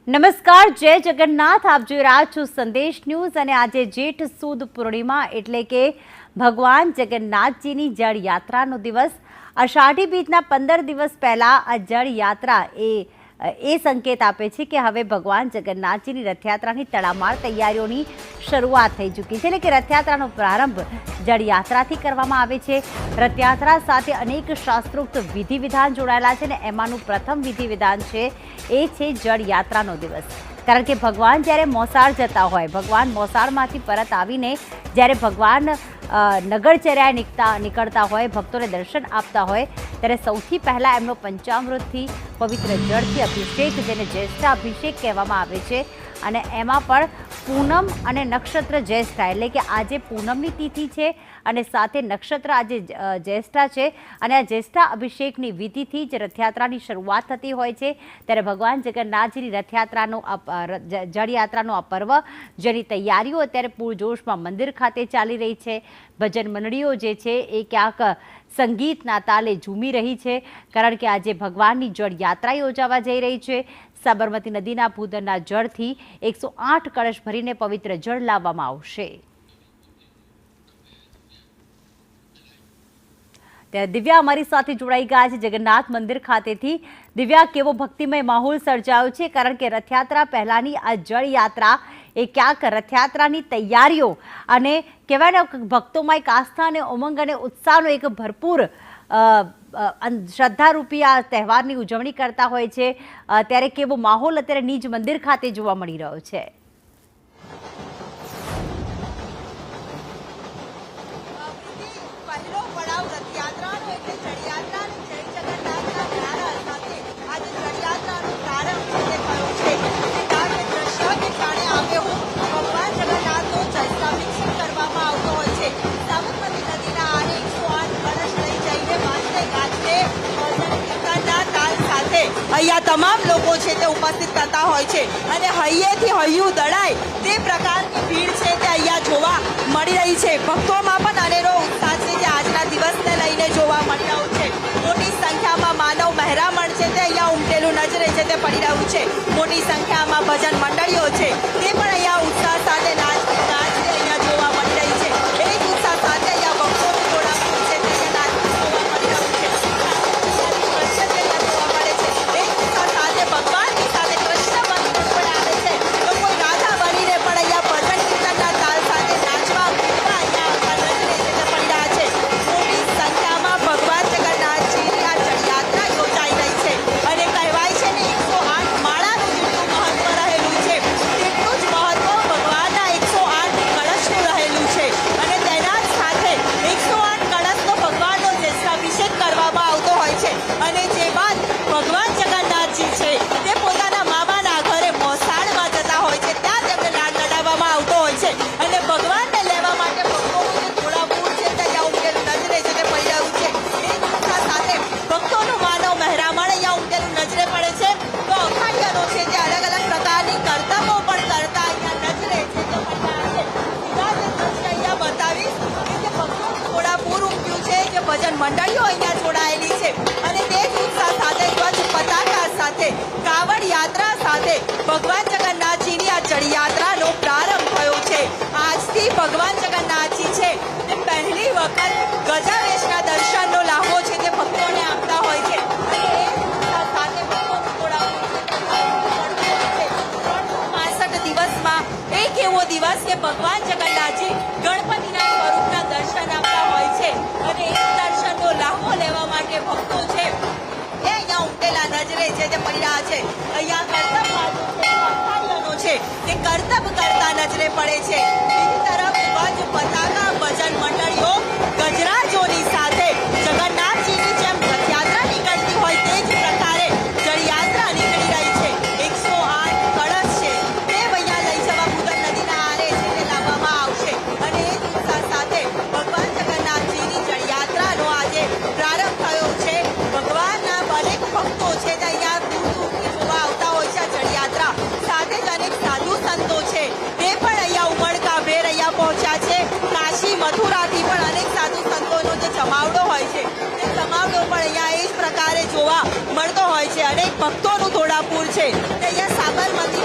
નમસ્કાર, જય જગન્નાથ. આપ જોઈ રહ્યા છો સંદેશ ન્યૂઝ અને આજે જેઠ સુદ પૂર્ણિમા એટલે કે ભગવાન જગન્નાથજીની જળ યાત્રાનો દિવસ. અષાઢી બીજના 15 દિવસ પહેલા આ જળ યાત્રા એ સંકેત આપે છે કે હવે ભગવાન જગન્નાથજીની રથયાત્રાની તડામાર તૈયારીઓની શરૂઆત થઈ ચૂકી છે. એટલે કે રથયાત્રાનો પ્રારંભ જળયાત્રાથી કરવામાં આવે છે. રથયાત્રા સાથે અનેક શાસ્ત્રોક્ત વિધિ વિધાન જોડાયેલા છે અને એમાંનું પ્રથમ વિધિ વિધાન છે એ છે જળયાત્રાનો દિવસ. કારણ કે ભગવાન જ્યારે મોસાળ જતા હોય, ભગવાન મોસાળમાંથી પરત આવીને જ્યારે ભગવાન નગરચર્યાએ નીકળતા હોય, ભક્તોને દર્શન આપતા હોય, ત્યારે સૌથી પહેલાં એમનો પંચામૃતથી પવિત્ર જળથી અભિષેક, જેને જ્યેષ્ઠા અભિષેક કહેવામાં આવે છે, અને એમાં પણ પૂનમ અને નક્ષત્ર જ્યેષ્ઠા એટલે કે આજે પૂનમની તિથિ છે અને સાથે નક્ષત્ર આજે જ્યેષ્ઠા છે અને આ જ્યેષ્ઠા અભિષેકની વિધિથી જ રથયાત્રાની શરૂઆત થતી હોય છે. ત્યારે ભગવાન જગન્નાથજીની રથયાત્રાનો જળયાત્રાનો આ પર્વ, જેની તૈયારીઓ અત્યારે પૂરજોશમાં મંદિર ખાતે ચાલી રહી છે. ભજન મંડળીઓ જે છે એ ક્યાંક સંગીતના તાલે ઝૂમી રહી છે, કારણ કે આજે ભગવાનની જળયાત્રા યોજાવા જઈ રહી છે. સાબરમતી નદીના ભૂદરના જળથી 108 કળશ ભરીને પવિત્ર જળ લાવવામાં આવશે. ત્યારે દિવ્યા અમારી સાથે જોડાઈ ગયા છે જગન્નાથ મંદિર ખાતેથી. દિવ્યા, કેવો ભક્તિમય માહોલ સર્જાયો છે, કારણ કે રથયાત્રા પહેલાની આ જળયાત્રા એ ક્યાંક રથયાત્રાની તૈયારીઓ અને કહેવાય ને ભક્તોમાં એક આસ્થા અને ઉમંગ અને ઉત્સાહનો એક ભરપૂર શ્રદ્ધારૂપી આ તહેવારની ઉજવણી કરતા હોય છે. ત્યારે કેવો માહોલ અત્યારે નિજ મંદિર ખાતે જોવા મળી રહ્યો છે? અહીંયા તમામ લોકો છે તે ઉપસ્થિત થતા હોય છે અને હૈયેથી હૈયું દળાય તે પ્રકારની ભીડ છે તે અહીંયા જોવા મળી રહી છે. ભક્તોમાં પણ અનેરો ઉત્સાહ છે જે આજના દિવસને લઈને જોવા મળી રહ્યો છે. મોટી સંખ્યામાં માનવ મહેરામણ છે તે અહીંયા ઉમટેલું નજરે છે તે પડી રહ્યું છે. મોટી સંખ્યામાં ભજન મંડળીઓ છે તે પણ અહીંયા ઉત્સાહ સાથે નાચતી અહીંયા જોવા મળી રહી છે. એ જ ઉત્સાહ સાથે અહીંયા ભક્તોનું જોડાવું છે તે નાચતું જોવા મળી રહ્યું છે. ભગવાનની સાથે કૃષ્ણ ભક્તો પણ આવે છે. લોકો રાધા બનીને પણ અહીંયા ભજન કીર્તનના તાલ સાથે નાચવા અહીંયા નજરે છે તે પડી રહ્યા છે. મોટી સંખ્યામાં ભગવાન જગન્નાથજીની આ જળયાત્રા યોજાઈ રહી છે અને કહેવાય છે ને 108 માળાનું જેટલું મહત્વ રહેલું છે તેટલું જ મહત્વ ભગવાનના 108 કળશનું રહેલું છે અને તેના જ સાથે 108 કળશનો ભગવાનનો જ્યેષ્ઠાભિષેક કરવામાં આવતો હોય છે. અને જે બાદ ભગવાન જગન્નાથજી છે તે પોતાના મામાના ઘરે મોસાળમાં જતા હોય છે, ત્યાં તેમને લાડ લડાવવામાં આવતો હોય છે અને ભગવાનને લેવા માટે ભક્તોનું જે ઘોડાપૂર છે તે અહીંયા ઉમટેલું નજરે છે તે પડી રહ્યું છે. એ ઉત્સાહ સાથે ભક્તોનું માનવ મહેરામણ અહીંયા ઉમટેલું નજરે પડે છે. તો અખાડિયાનો છે જે અલગ અલગ પ્રકારની કરતબો પણ કરતા અહીંયા નજરે છે તે પડી રહ્યા છે. સીધા જે દ્રશ્ય અહીંયા બતાવીશ કે જે ભક્તોનું ઘોડાપૂર ઉમટ્યું છે, જે ભજન મંડળીઓ અહીંયા જોડાયેલી છે અને તે જ ઉત્સાહ સાથે ધ્વજ પતાકા સાથે કાવડ યાત્રા સાથે ભગવાન જગન્નાથજીની આ જળયાત્રાનો પ્રારંભ થયો છે. આજથી ભગવાન જગન્નાથજી છે તે પહેલી વખત ગજાવેશના દર્શનનો લાભો છે તે ભક્તોને આપતા હોય છે અને એ ઉત્સાહ સાથે ભક્તોનું જોડાવું છે. 365 દિવસમાં એક એવો દિવસ કે ભગવાન જગન્નાથજી ગણપતિના સ્વરૂપના દર્શન આપતા હોય છે અને એ દર્શનનો લાભો લેવા માટે ભક્તો છે એ અહીંયા ઉમટેલા નજરે છે તે પડી રહ્યા છે. અહીંયા કરતબ બાજુ છે અખાડિયાનો છે તે કરતબ કરતા નજરે પડે છે. બીજી તરફ ધ્વજ પતાકા ભજન મંડળીઓ ગજરાજોની સાથે જગન્નાથજીની જેમ રથયાત્રા નીકળતી હોય તે જ પ્રકારે જળયાત્રા નીકળી રહી છે. 108 કળશ છે તે અહીંયા લઈ જવા ભૂદર નદીના આરે છે તે લાવવામાં આવશે અને એ જ ઉત્સાહ સાથે ભગવાન જગન્નાથજીની જળયાત્રાનો આજે પ્રારંભ થયો છે. ભગવાનના અનેક ભક્તો છે તે અહીંયા દૂર દૂરથી જોવા આવતા હોય છે જળયાત્રા. સાથે જ અનેક સાધુ સંતો છે તે પણ અહીંયા ઉમળકાભેર અહીંયા પહોંચ્યા છે. કાશી મથુરાથી પણ અનેક સાધુ સંતોનો જે જમાવડો હોય છે તે જમાવડો પણ અહીંયા એ જ પ્રકારે જોવા મળતો હોય છે. અનેક ભક્તોનું ઘોડાપૂર છે તે અહીંયા સાબરમતી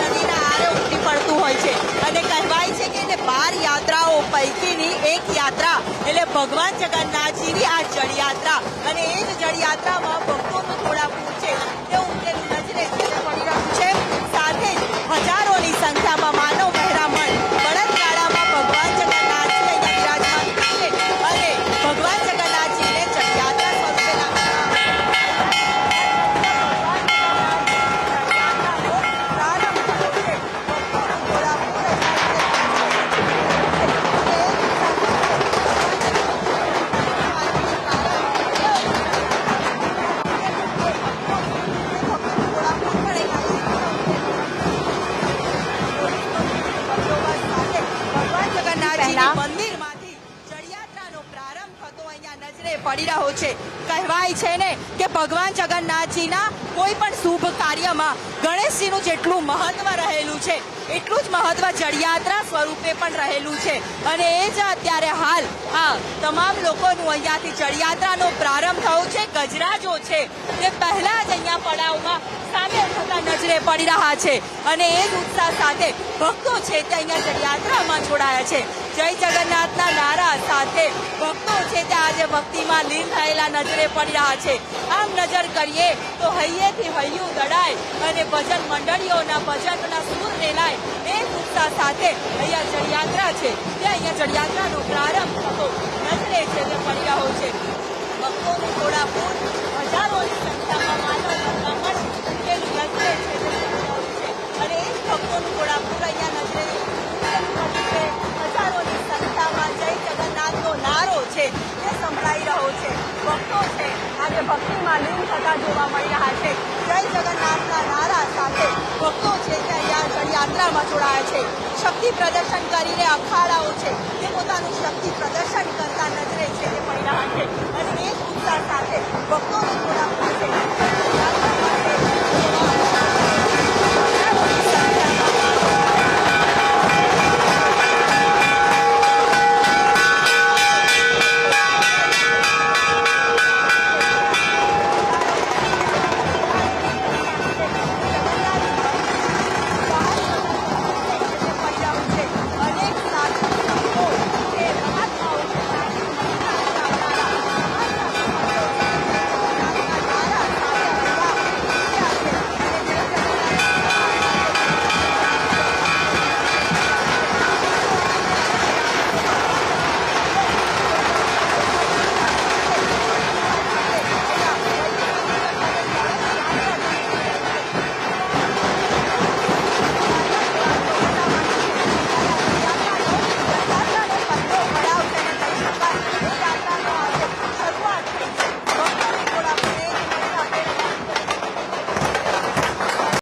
ભગવાન જગન્નાથજીની આ જળયાત્રા અને એ જ જળયાત્રામાં ભક્તોનું ઘોડાપૂર છે તે ઉમટેલું નજરે છે તે પડી રહ્યું છે. સાથે જ હજારોની સંખ્યામાં માનવ મહેરામણ બળદગાડામાં ભગવાન જગન્નાથજી અહીંયા બિરાજમાન છે અને ભગવાન જગન્નાથજીને જળયાત્રા સ્વરૂપે મંદિરમાંથી જળયાત્રાનો પ્રારંભ થતો અહીંયા નજરે પડી રહ્યો છે. કહેવાય છે ને કે ભગવાન જગન્નાથજીના કોઈ પણ શુભ કાર્યમાં ગણેશજીનું જેટલું મહત્વ રહેલું છે એટલું જ મહત્વ જળયાત્રા સ્વરૂપે પણ રહેલું છે અને એ જ અત્યારે હાલ આ તમામ લોકોનું અહીંયાથી જળયાત્રાનો પ્રારંભ થયો છે. ગજરાજો છે તે પહેલા જ અહીંયા પડાવમાં સામેલ થતા નજરે પડી રહ્યા છે અને એ જ ઉત્સાહ સાથે ભક્તો છે તે અહીંયા જળયાત્રામાં જોડાયા છે. જય જગન્નાથના નારા સાથે ભક્તો છે તે આજે ભક્તિમાં લીન થયેલા નજરે પડી રહ્યા છે. આમ નજર કરીએ તો હૈયેથી હૈયું દડાય અને ભજન મંડળીઓના ભજનના સૂર રેલાય એ ઉત્સાહ સાથે અહીંયા જળયાત્રા છે તે અહીંયા જળયાત્રાનો પ્રારંભ થતો નજરે છે તે પડી રહ્યો છે. ભક્તોનું ઘોડાપૂર હજારોની સંખ્યામાં માનવ મંડળ ઉમટેલું નજરે છે તે પડી રહ્યું છે અને એ જ ભક્તોનું ઘોડાપૂર અહીંયા નજરે હજારોની સંખ્યામાં જય જગન્નાથનો નારો છે તે સંભળાઈ રહ્યો છે. ભક્તો છે આજે ભક્તિમાં લીન થતા જોવા મળી રહ્યા છે. જય જગન્નાથના નારા સાથે ભક્તો છે તે અહીંયા જળયાત્રામાં જોડાયા છે. શક્તિ પ્રદર્શન કરીને અખાડાઓ છે તે પોતાનું શક્તિ પ્રદર્શન કરતા નજરે છે તે પડી રહ્યા છે અને એ જ ઉત્સાહ સાથે ભક્તોનું ઘોડાપૂર છે